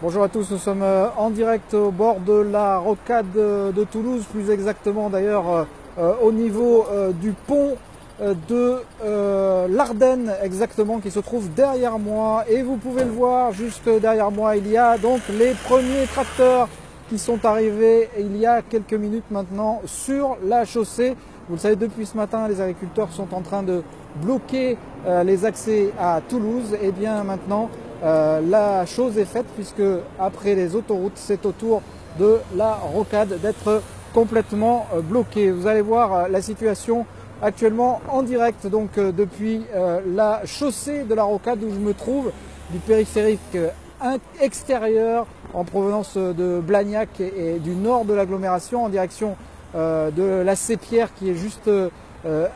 Bonjour à tous, nous sommes en direct au bord de la rocade de Toulouse, plus exactement d'ailleurs au niveau du pont de l'Ardenne exactement, qui se trouve derrière moi. Et vous pouvez le voir, juste derrière moi, il y a donc les premiers tracteurs qui sont arrivés il y a quelques minutes maintenant sur la chaussée. Vous le savez, depuis ce matin, les agriculteurs sont en train de bloquer les accès à Toulouse. Et bien maintenant, la chose est faite, puisque après les autoroutes, c'est au tour de la rocade d'être complètement bloquée. Vous allez voir la situation actuellement en direct, donc depuis la chaussée de la rocade où je me trouve, du périphérique extérieur en provenance de Blagnac et du nord de l'agglomération en direction de la Sépierre qui est juste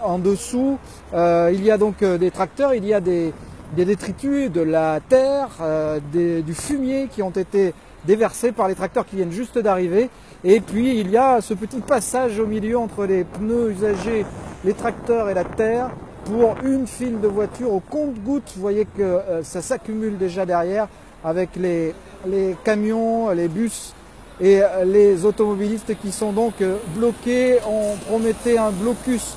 en dessous. Il y a donc des tracteurs, il y a des détritus, de la terre, du fumier qui ont été déversés par les tracteurs qui viennent juste d'arriver. Et puis il y a ce petit passage au milieu entre les pneus usagés, les tracteurs et la terre pour une file de voitures au compte-gouttes. Vous voyez que ça s'accumule déjà derrière avec les camions, les bus et les automobilistes qui sont donc bloqués. On promettait un blocus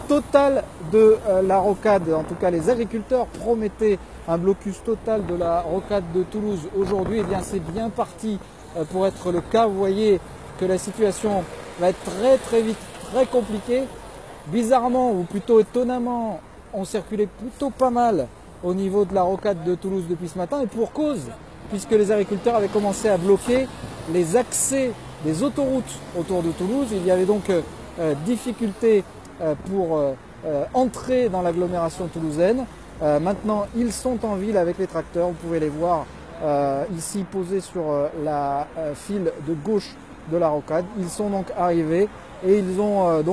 total de la rocade, en tout cas les agriculteurs promettaient un blocus total de la rocade de Toulouse aujourd'hui. Et bien c'est bien parti pour être le cas. Vous voyez que la situation va être très vite, très compliquée. Bizarrement, ou plutôt étonnamment, on circulait plutôt pas mal au niveau de la rocade de Toulouse depuis ce matin, et pour cause, puisque les agriculteurs avaient commencé à bloquer les accès des autoroutes autour de Toulouse. Il y avait donc difficulté pour entrer dans l'agglomération toulousaine. Maintenant, ils sont en ville avec les tracteurs. Vous pouvez les voir ici posés sur la file de gauche de la rocade. Ils sont donc arrivés et ils ont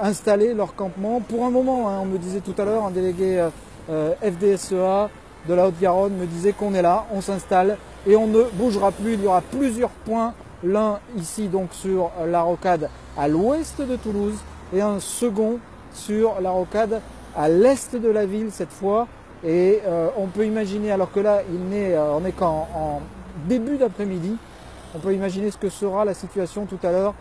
installé leur campement pour un moment. On me disait tout à l'heure, un délégué FDSEA de la Haute-Garonne me disait qu'on est là, on s'installe et on ne bougera plus. Il y aura plusieurs points, l'un ici donc sur la rocade à l'ouest de Toulouse et un second sur la rocade à l'est de la ville cette fois. Et on peut imaginer, alors que là on est qu'en début d'après-midi, on peut imaginer ce que sera la situation tout à l'heure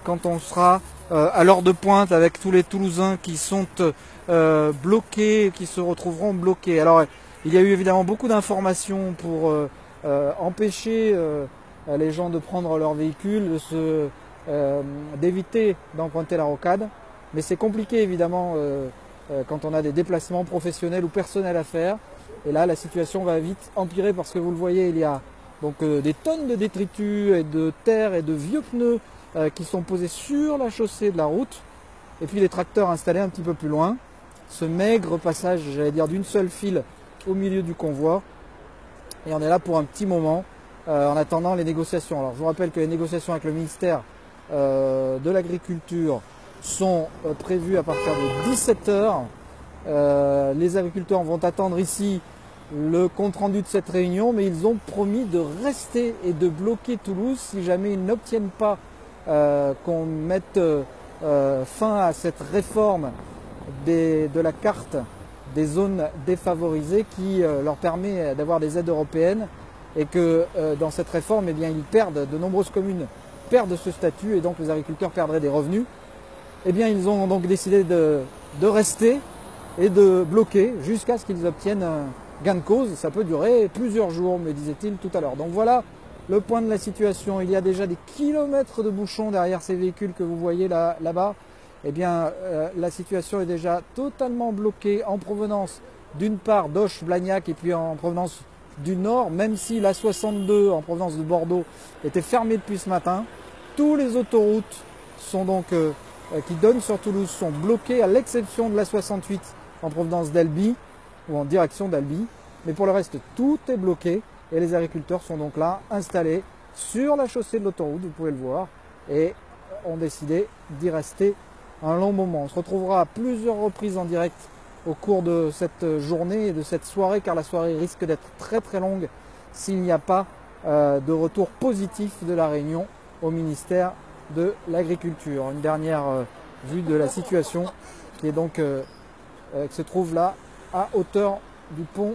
quand on sera à l'heure de pointe avec tous les Toulousains qui sont bloqués, qui se retrouveront bloqués. Alors il y a eu évidemment beaucoup d'informations pour empêcher les gens de prendre leur véhicule, d'éviter d'emprunter la rocade. Mais c'est compliqué évidemment quand on a des déplacements professionnels ou personnels à faire. Et là la situation va vite empirer parce que vous le voyez, il y a donc des tonnes de détritus et de terre et de vieux pneus qui sont posés sur la chaussée de la route. Et puis les tracteurs installés un petit peu plus loin. Ce maigre passage, j'allais dire, d'une seule file au milieu du convoi. Et on est là pour un petit moment en attendant les négociations. Alors je vous rappelle que les négociations avec le ministère de l'Agriculture sont prévues à partir de 17 h. Les agriculteurs vont attendre ici le compte-rendu de cette réunion, mais ils ont promis de rester et de bloquer Toulouse si jamais ils n'obtiennent pas qu'on mette fin à cette réforme de la carte des zones défavorisées qui leur permet d'avoir des aides européennes, et que dans cette réforme, eh bien, de nombreuses communes perdent ce statut et donc les agriculteurs perdraient des revenus. Eh bien, ils ont donc décidé de rester et de bloquer jusqu'à ce qu'ils obtiennent un gain de cause. Ça peut durer plusieurs jours, me disait-il tout à l'heure. Donc voilà le point de la situation. Il y a déjà des kilomètres de bouchons derrière ces véhicules que vous voyez là-bas. Eh bien, la situation est déjà totalement bloquée en provenance d'une part d'Auch, Blagnac et puis en provenance du nord, même si la 62 en provenance de Bordeaux était fermée depuis ce matin. Tous les autoroutes sont donc, qui donnent sur Toulouse sont bloquées, à l'exception de la 68 en provenance d'Albi ou en direction d'Albi. Mais pour le reste, tout est bloqué et les agriculteurs sont donc là, installés sur la chaussée de l'autoroute, vous pouvez le voir, et ont décidé d'y rester un long moment. On se retrouvera à plusieurs reprises en direct au cours de cette journée et de cette soirée, car la soirée risque d'être très longue s'il n'y a pas de retour positif de la réunion au ministère de l'Agriculture. Une dernière vue de la situation qui est donc qui se trouve là à hauteur du pont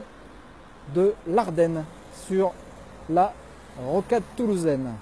de l'Ardenne sur la rocade toulousaine.